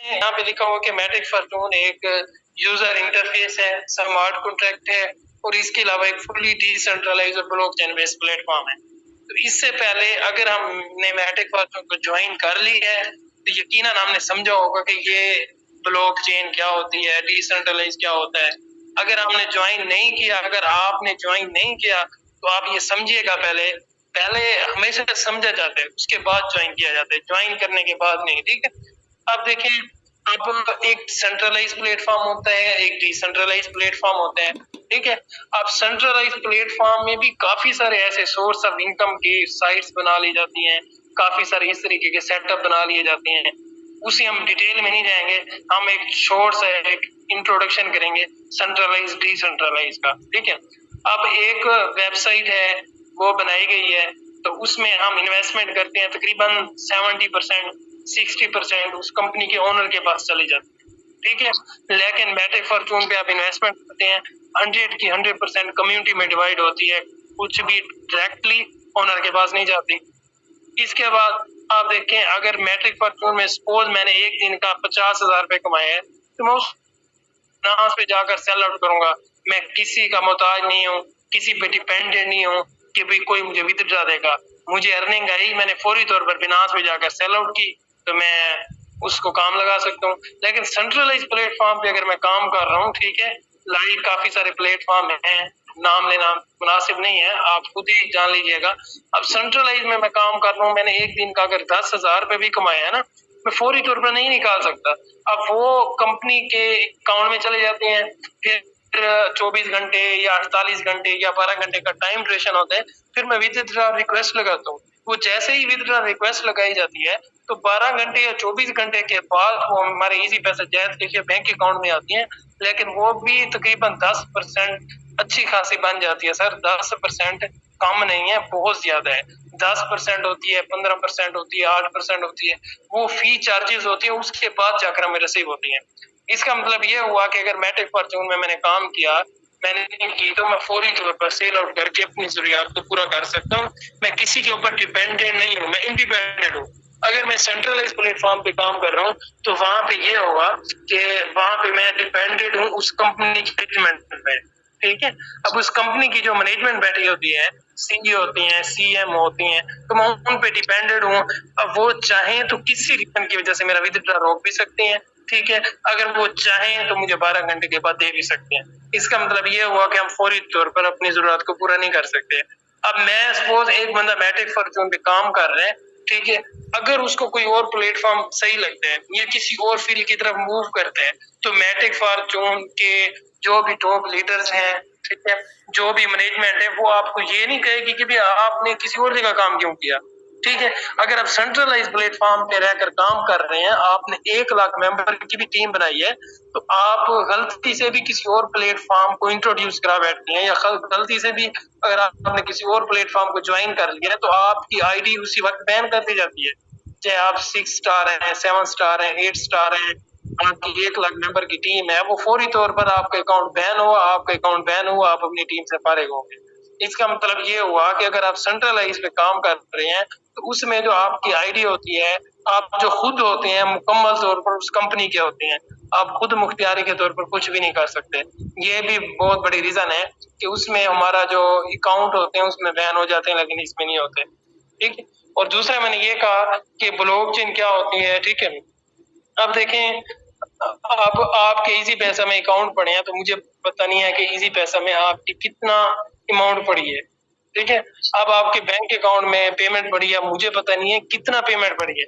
यहाँ पे लिखा हुआ कि मैट्रिक फॉर्चून एक यूजर इंटरफेस है, स्मार्ट कॉन्ट्रैक्ट है और इसके अलावा एक फुली डिसेंट्रलाइज्ड और ब्लॉकचेन बेस्ड प्लेटफॉर्म है। तो इससे पहले अगर हमने मैट्रिक फॉर्चून को ज्वाइन कर ली है तो यकीनन हमने समझा होगा कि ये ब्लॉकचेन क्या होती है, डिसेंट्रलाइज क्या होता है। अगर हमने ज्वाइन नहीं किया, अगर आपने ज्वाइन नहीं किया तो आप ये समझिएगा, पहले पहले हमेशा समझा जाता है, उसके बाद ज्वाइन किया जाता है, ज्वाइन करने के बाद नहीं। ठीक है, अब देखिए, अब एक सेंट्रलाइज प्लेटफॉर्म होता है, एक डिसेंट्रलाइज प्लेटफॉर्म होता है। ठीक है, अब सेंट्रलाइज प्लेटफॉर्म में भी काफी सारे ऐसे सोर्स ऑफ इनकम की साइट्स बना ली जाती हैं, काफी सारे इस तरीके के सेटअप बना लिए जाते हैं। उसी हम डिटेल में नहीं जाएंगे, हम एक शॉर्ट सा एक इंट्रोडक्शन करेंगे सेंट्रलाइज डिसेंट्रलाइज का। ठीक है, अब एक वेबसाइट है वो बनाई गई है, तो उसमें हम इन्वेस्टमेंट करते हैं, तकरीबन 70% 60% उस कंपनी के ओनर के पास चले जाते हैं। ठीक है, लेकिन मैट्रिक फॉर्चून पे आप इन्वेस्टमेंट करते हैं, 100 की 100% कम्युनिटी में डिवाइड होती है, कुछ भी डायरेक्टली ओनर के पास नहीं जाती। इसके बाद आप देखें, अगर मैट्रिक फॉर्चून में सपोज मैंने एक दिन का 50,000 रुपए कमाए हैं, तो मैं उस नास पे जाकर सेल आउट करूंगा। मैं किसी का मोहताज नहीं हूँ, किसी पे डिपेंडेंट नहीं हूँ कि भाई कोई मुझे विथड्रा देगा। मुझे अर्निंग आई, मैंने फौरी तौर पर बिनास पे जाकर सेल आउट की, तो मैं उसको काम लगा सकता हूँ। लेकिन सेंट्रलाइज प्लेटफॉर्म पे अगर मैं काम कर रहा हूँ, ठीक है, लाइक काफी सारे प्लेटफॉर्म हैं, नाम लेना मुनासिब नहीं है, आप खुद ही जान लीजिएगा। अब सेंट्रलाइज में मैं काम कर रहा हूँ, मैंने एक दिन का अगर 10,000 रुपए भी कमाया है ना, मैं फौरी तौर पर नहीं निकाल सकता। अब वो कंपनी के अकाउंट में चले जाते हैं, फिर 24 घंटे या 48 घंटे या 12 घंटे का टाइम ड्यूरेशन होता है, फिर मैं विथड्रा रिक्वेस्ट लगाता हूँ। वो जैसे ही विथड्रा रिक्वेस्ट लगाई जाती है, तो 12 घंटे या 24 घंटे के बाद वो हमारे इजी पैसे जैसे देखिए बैंक अकाउंट में आती है, लेकिन वो भी तकरीबन 10% अच्छी खासी बन जाती है। सर 10% कम नहीं है, बहुत ज्यादा है। 10% होती है, 15% होती है, 8% होती है, वो फी चार्जेस होती है, उसके बाद जाकर हमें रिसीव होती है। इसका मतलब ये हुआ कि अगर मैट्रिक फॉर्चून में मैंने काम किया, मैंने की, तो मैं फौरी तौर पर सेल आउट करके अपनी जरूरियात को पूरा कर सकता हूँ। मैं किसी के ऊपर डिपेंडेंट नहीं हूँ, मैं इंडिपेंडेंट हूँ। अगर मैं सेंट्रलाइज प्लेटफॉर्म पे काम कर रहा हूँ, तो वहां पे ये होगा कि वहां पे मैं डिपेंडेंट हूँ उस कंपनी की मैनेजमेंट पे। ठीक है, अब उस कंपनी की जो मैनेजमेंट बैठी होती है, सीईओ होती हैं, सीएम होती हैं, तो मैं उन पे डिपेंडेंट हूँ। अब वो चाहें तो किसी रीजन की वजह से मेरा विथड्रा रोक भी सकते हैं। ठीक है, अगर वो चाहें तो मुझे 12 घंटे के बाद दे भी सकते हैं। इसका मतलब ये हुआ कि हम फौरी तौर पर अपनी जरूरत को पूरा नहीं कर सकते। अब मैं सपोज एक बंदा मैट्रिक फॉर्चून पे काम कर रहे हैं, ठीक है, अगर उसको कोई और प्लेटफॉर्म सही लगता है या किसी और फील्ड की तरफ मूव करते हैं, तो मैट्रिक फॉर्चून के जो भी टॉप लीडर्स हैं, ठीक है, जो भी मैनेजमेंट है, वो आपको ये नहीं कहेगी कि भी आपने किसी और जगह काम क्यों किया। ठीक है, अगर आप सेंट्रलाइज प्लेटफॉर्म पे रहकर काम कर रहे हैं, आपने 1 लाख मेंबर की भी टीम बनाई है, तो आप गलती से भी किसी और प्लेटफॉर्म को इंट्रोड्यूस करा बैठते हैं, या गलती से भी अगर आपने किसी और प्लेटफॉर्म को ज्वाइन कर लिया है, तो आपकी आईडी उसी वक्त बैन कर दी जाती है। चाहे आप 6 स्टार हैं, 7 स्टार हैं, 8 स्टार हैं, आपकी 1 लाख मेंबर की टीम है, वो फौरी तौर पर आपका अकाउंट बैन हुआ, आपका अकाउंट बैन हुआ, आप अपनी टीम से फारिग होंगे। इसका मतलब ये हुआ कि अगर आप सेंट्रलाइज पे काम कर रहे हैं, तो उसमें जो आपकी आईडी होती है, आप जो खुद होते हैं मुकम्मल तौर पर उस कंपनी के होते हैं, आप खुद मुख्तियारी के तौर पर कुछ भी नहीं कर सकते। ये भी बहुत बड़ी रीजन है कि उसमें हमारा जो अकाउंट होते हैं उसमें बैन हो जाते हैं, लेकिन इसमें नहीं होते। ठीक है, और दूसरा मैंने ये कहा कि ब्लॉकचेन क्या होती है। ठीक है, अब देखें, अब आपके इजी पैसा में अकाउंट पड़े हैं, तो मुझे पता नहीं है कि इजी पैसा में आपकी कितना अमाउंट पड़ी है। ठीक है, अब आपके बैंक अकाउंट में पेमेंट पड़ी है, मुझे पता नहीं है कितना पेमेंट पड़ी है।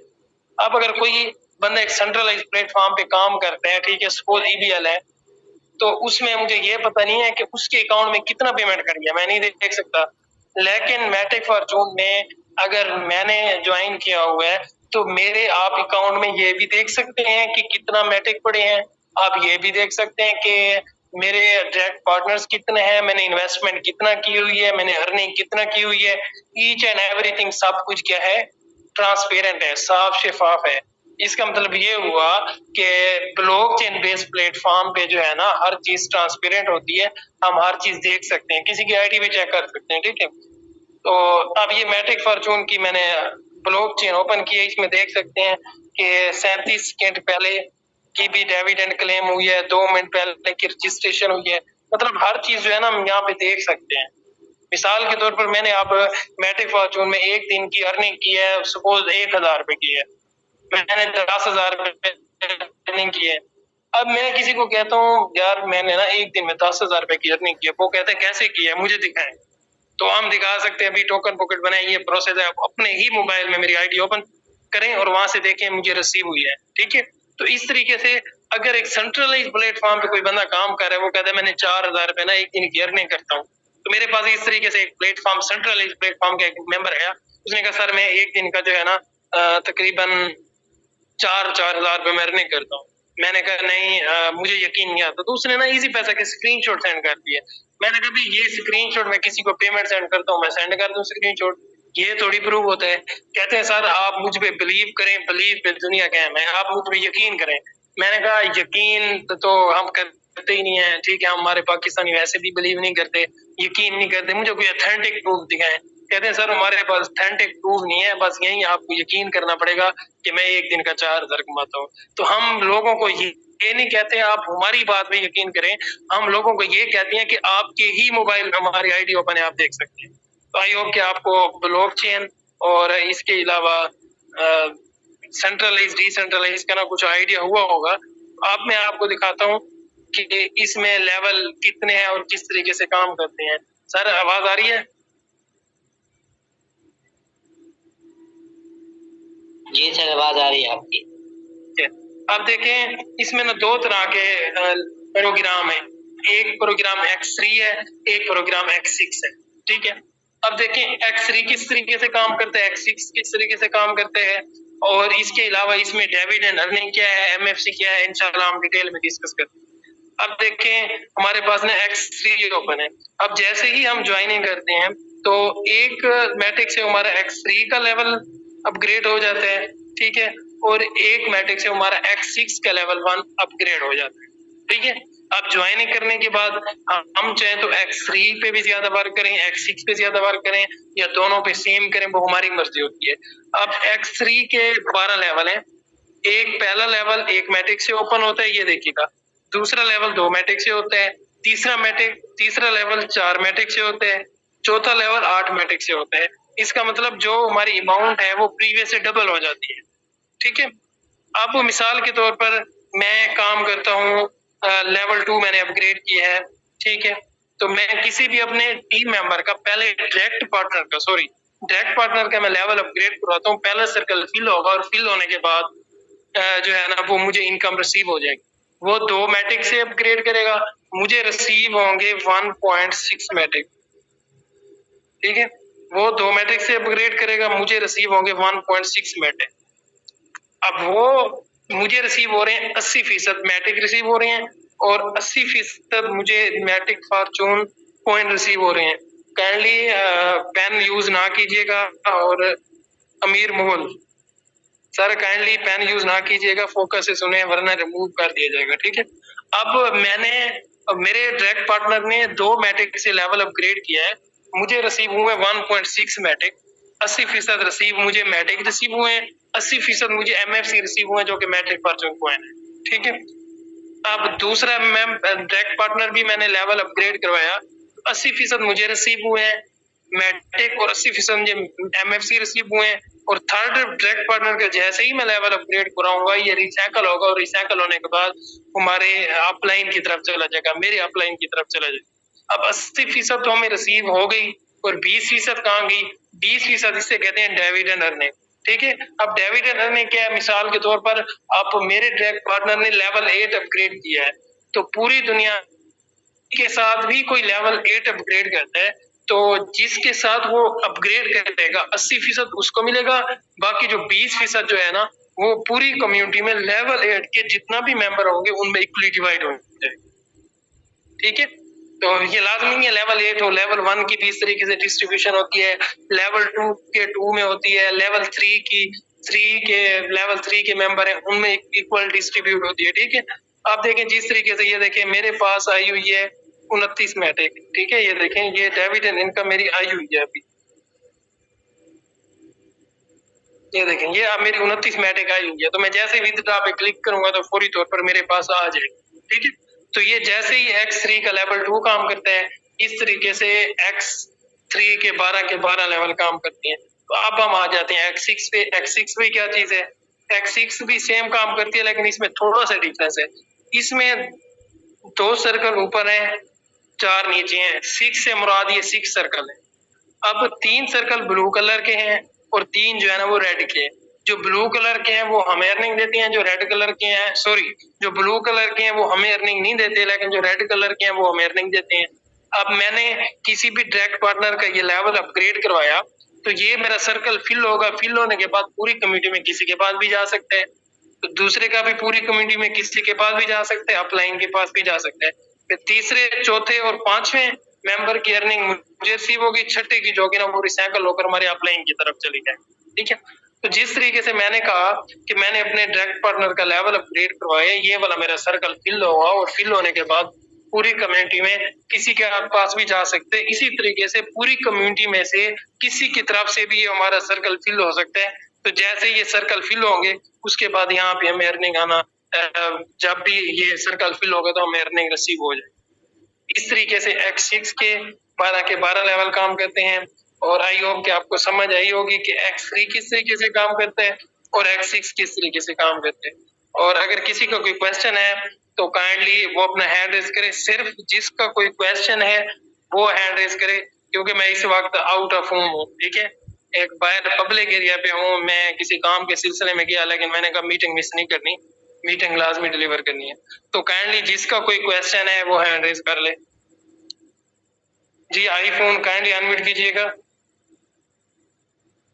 अब अगर कोई बंदा एक सेंट्रलाइज प्लेटफॉर्म पे काम करता है, ठीक है, सपोज ईबीएल है, तो उसमें मुझे ये पता नहीं है कि उसके अकाउंट में कितना पेमेंट करी है, मैं नहीं देख सकता। लेकिन मैट्रिक फॉर्चून में अगर मैंने ज्वाइन किया हुआ है, तो मेरे आप अकाउंट में ये भी देख सकते हैं कि कितना मैट्रिक पड़े हैं। आप ये भी देख सकते हैं कि मेरे डायरेक्ट पार्टनर्स कितने हैं, मैंने इन्वेस्टमेंट कितना की हुई है, मैंने अर्निंग कितना की हुई है। ईच एंड एवरीथिंग सब कुछ क्या है, ट्रांसपेरेंट है, साफ शफाफ है। इसका मतलब ये हुआ कि ब्लॉकचेन बेस्ड प्लेटफॉर्म पे जो है ना, हर चीज ट्रांसपेरेंट होती है, हम हर चीज देख सकते हैं, किसी की आईडी भी चेक कर सकते हैं। ठीक है, तो अब ये मैट्रिक फॉर्चून की मैंने ब्लॉकचेन ओपन की है, इसमें देख सकते हैं कि 37 सेकंड पहले की भी डिविडेंड क्लेम हुई है, 2 मिनट पहले की रजिस्ट्रेशन हुई है, मतलब हर चीज जो है ना हम यहाँ पे देख सकते हैं। मिसाल के तौर पर मैंने अब मैट्रिक फॉर्चून में एक दिन की अर्निंग की है, सपोज 1,000 रुपए की है, मैंने 10,000 रुपए अर्निंग की है। अब मैं किसी को कहता हूँ यार मैंने ना एक दिन में 10,000 रुपए की अर्निंग की है, वो कहते हैं कैसे की है, मुझे दिखाएं। तो हम दिखा सकते हैं, अभी टोकन पॉकेट बनाए, ये प्रोसेस है, आप अपने ही मोबाइल में मेरी आईडी ओपन करें और वहां से देखें मुझे रिसीव हुई है, ठीक है। तो इस तरीके से अगर एक सेंट्रलाइज प्लेटफॉर्म पे कोई बंदा काम कर रहा है, वो कहता है मैंने 4,000 रुपए ना एक दिन की अर्निंग करता हूँ, तो मेरे पास इस तरीके से एक प्लेटफॉर्म, सेंट्रलाइज प्लेटफॉर्म का एक मेंबर है, उसने कहा सर मैं एक दिन का जो है ना तकरीबन 4,000 रुपए मैं अर्निंग करता हूँ। मैंने कहा नहीं मुझे यकीन नहीं आता। तो उसने ना इजी पैसा के स्क्रीनशॉट सेंड कर दिया। मैंने कहा भी ये स्क्रीनशॉट मैं किसी को पेमेंट सेंड करता हूँ, मैं सेंड कर दूं स्क्रीनशॉट, ये थोड़ी प्रूव होता है। कहते हैं सर आप मुझ पे बिलीव करें, बिलीव पे दुनिया कायम है, आप मुझ पे यकीन करें। मैंने कहा यकीन तो हम करते ही नहीं है, ठीक है, हमारे पाकिस्तानी वैसे भी बिलीव नहीं करते, यकीन नहीं करते, मुझे कोई ऑथेंटिक प्रूफ दिखाएं। कहते हैं सर हमारे पास ऑथेंटिक प्रूफ नहीं है, बस यही आपको यकीन करना पड़ेगा कि मैं एक दिन का 4,000 कमाता हूँ। तो हम लोगों को ये नहीं कहते आप हमारी बात पे यकीन करें, हम लोगों को ये कहते हैं कि आपके ही मोबाइल में हमारी आईडी ओपन है, आप देख सकते हैं। तो आई होप कि आपको ब्लॉकचेन और इसके अलावा सेंट्रलाइज डिसेंट्रलाइज का ना कुछ आइडिया हुआ होगा। अब मैं आपको दिखाता हूँ कि इसमें लेवल कितने हैं और किस तरीके से काम करते हैं। सर आवाज आ रही है? जी सर आवाज आ रही है आपकी। अब देखें इसमें ना दो तरह के प्रोग्राम है, एक प्रोग्राम X3 है, एक प्रोग्राम X6 है, ठीक है। अब देखें X3 किस तरीके से काम करते हैं, X6 किस तरीके से काम करते हैं, और इसके अलावा इसमें डिविडेंड अर्निंग क्या है, MFC क्या है, इंशाल्लाह हम डिटेल में डिस्कस करते हैं। अब देखें हमारे पास ना X3 ओपन है। अब जैसे ही हम ज्वाइनिंग करते हैं तो एक मैट्रिक से हमारा X3 का लेवल अपग्रेड हो जाता है, ठीक है, और एक मैट्रिक से हमारा X6 का लेवल 1 अपग्रेड हो जाता है, ठीक है। अब ज्वाइनिंग करने के बाद हम चाहे तो X3 पे भी ज्यादा वर्क करें, X6 पे ज्यादा वर्क करें, या दोनों पे सेम करें, वो हमारी मर्जी होती है। अब X3 के 12 लेवल हैं। एक पहला लेवल एक मैट्रिक से ओपन होता है, ये देखिएगा, दूसरा लेवल 2 मैट्रिक से होता है, तीसरा लेवल 4 मैट्रिक से होता है, चौथा लेवल 8 मैट्रिक से होता है। इसका मतलब जो हमारी अमाउंट है वो प्रीवियस से डबल हो जाती है, ठीक है। अब मिसाल के तौर पर मैं काम करता हूँ, लेवल 2 मैंने अपग्रेड किया है, ठीक है। तो मैं किसी भी अपने टीम मेंबर का पहले डायरेक्ट पार्टनर का मैं लेवल अपग्रेड करवाता हूँ, पहला सर्कल फिल होगा और फिल होने के बाद जो है ना वो मुझे इनकम रिसीव हो जाएगी। वो 2 मैट्रिक से अपग्रेड करेगा, मुझे रिसीव होंगे 1.6 मैट्रिक, ठीक है। वो 2 मैट्रिक से अपग्रेड करेगा, मुझे रिसीव होंगे 1.6 मैट्रिक। अब वो मुझे रिसीव हो रहे हैं 80% मैट्रिक रिसीव हो रहे हैं, और 80% मुझे मैट्रिक फॉर्चून कॉइन रिसीव हो रहे हैं। काइंडली पेन यूज ना कीजिएगा, और अमीर मोहल सर काइंडली पेन यूज ना कीजिएगा, फोकस से सुने वरना रिमूव कर दिया जाएगा, ठीक है। अब मेरे डायरेक्ट पार्टनर ने 2 मैट्रिक से लेवल अपग्रेड किया है, मुझे रिसीव हुए 1.6 मैट्रिक, 80% रिसीव मुझे मैट्रिक रिसीव हुए हैं, 80% मुझे MFC रिसीव हुए जो कि मैट्रिक फॉर्चून कॉइन है, ठीक है। अब दूसरा मैं डायरेक्ट पार्टनर भी मैंने लेवल अपग्रेड करवाया, 80% मुझे रिसीव हुए हैं मैट्रिक, और 80% मुझे MFC रिसीव हुए हैं। और थर्ड डायरेक्ट पार्टनर का जैसे ही मैं लेवल अपग्रेड कराऊंगा ये रिसाइकल होगा, और रिसाइकल होने के बाद हमारे अपलाइन की तरफ चला जाएगा, मेरे अपलाइन की तरफ चला जाएगा। अब 80% तो हमें रिसीव हो गई, और 20% कहाँ गई, 20% इससे कहते हैं डिविडेंड अर्निंग, ठीक है। अब डिविडेंड अर्निंग क्या है, मिसाल के तौर पर आप मेरे डायरेक्ट पार्टनर ने लेवल 8 अपग्रेड किया है, तो पूरी दुनिया के साथ भी कोई लेवल 8 अपग्रेड करता है तो जिसके साथ वो अपग्रेड करेगा 80% उसको मिलेगा, बाकी जो 20% जो है ना वो पूरी कम्युनिटी में लेवल 8 के जितना भी मेंबर होंगे उनमें इक्वली डिवाइड हो जाए, ठीक है। तो ये लाजमी नहीं है लेवल 8 हो, लेवल 1 की भी इस तरीके से डिस्ट्रीब्यूशन होती है, लेवल 2 के 2 में होती है, लेवल 3 के मेंबर हैं उनमें इक्वल डिस्ट्रीब्यूट होती है, ठीक है। आप देखें जिस तरीके से, ये देखें मेरे पास आई हुई है 29 मैट्रिक, ठीक है, ये देखें ये डिविडेंड इनकम मेरी आई हुई है अभी, ये देखें, ये अब मेरी 29 मैट्रिक आई हुई है, तो मैं जैसे ही विथड्रॉ पे क्लिक करूंगा तो फौरी तौर पर मेरे पास आ जाएगी। ठीक है, तो ये जैसे ही X3 का लेवल 2 काम करता है, इस तरीके से X3 के 12 लेवल काम करते हैं। तो अब हम आ जाते हैं X6 पे। X6 भी क्या चीज है? X6 भी सेम काम करती है, लेकिन इसमें थोड़ा सा डिफरेंस है। इसमें 2 सर्कल ऊपर हैं, 4 नीचे हैं। 6 से मुराद ये 6 सर्कल है। अब 3 सर्कल ब्लू कलर के हैं और 3 जो है ना वो रेड के हैं। जो ब्लू कलर के हैं वो हमें अर्निंग देते हैं, जो रेड कलर के हैं जो ब्लू कलर के हैं वो हमें अर्निंग नहीं देते, लेकिन जो रेड कलर के हैं वो हमें अर्निंग देते हैं। अब मैंने किसी भी डायरेक्ट पार्टनर का ये लेवल अपग्रेड करवाया, तो ये मेरा सर्कल फिल होगा। फिल होने के बाद पूरी कम्युनिटी में किसी के पास भी जा सकता है, तो दूसरे का भी पूरी कम्युनिटी में किसी के पास भी जा सकता है, अपलाइन के पास भी जा सकता है। फिर तीसरे, चौथे और 5वें मेंबर की अर्निंग मुझे रिसीव होगी, छठे की जो कि ना वो रिसाइकल होकर हमारे अपलाइन की तरफ चली जाए। ठीक है, तो जिस तरीके से मैंने कहा कि मैंने अपने डायरेक्ट पार्टनर का लेवल अपग्रेड करवाया, ये वाला मेरा सर्कल फिल होगा और फिल होने के बाद पूरी कम्युनिटी में किसी के पास भी जा सकते हैं। इसी तरीके से पूरी कम्युनिटी में से किसी की तरफ से भी ये हमारा सर्कल फिल हो सकता है। तो जैसे ये सर्कल फिल होंगे उसके बाद यहाँ पे हमें अर्निंग आना, जब भी ये सर्कल फिल होगा तो हमें अर्निंग रिसीव हो जाए। इस तरीके से X6 के 12 लेवल काम करते हैं, और आई होप कि आपको समझ आई होगी कि X3 किस तरीके से काम करते हैं और X6 किस तरीके से काम करते हैं। और अगर किसी का कोई क्वेश्चन है तो काइंडली वो अपना हैंड रेज करे। सिर्फ जिसका कोई क्वेश्चन है वो हैंड रेज करे, क्योंकि मैं इस वक्त आउट ऑफ हूँ। ठीक है, एक बाहर पब्लिक एरिया पे हूँ, मैं किसी काम के सिलसिले में गया, लेकिन मैंने कहा मीटिंग मिस नहीं करनी, मीटिंग लाजमी डिलीवर करनी है। तो काइंडली जिसका कोई क्वेश्चन है वो हैंड रेज कर ले। जी, आईफोन काइंडली अनम्यूट कीजिएगा।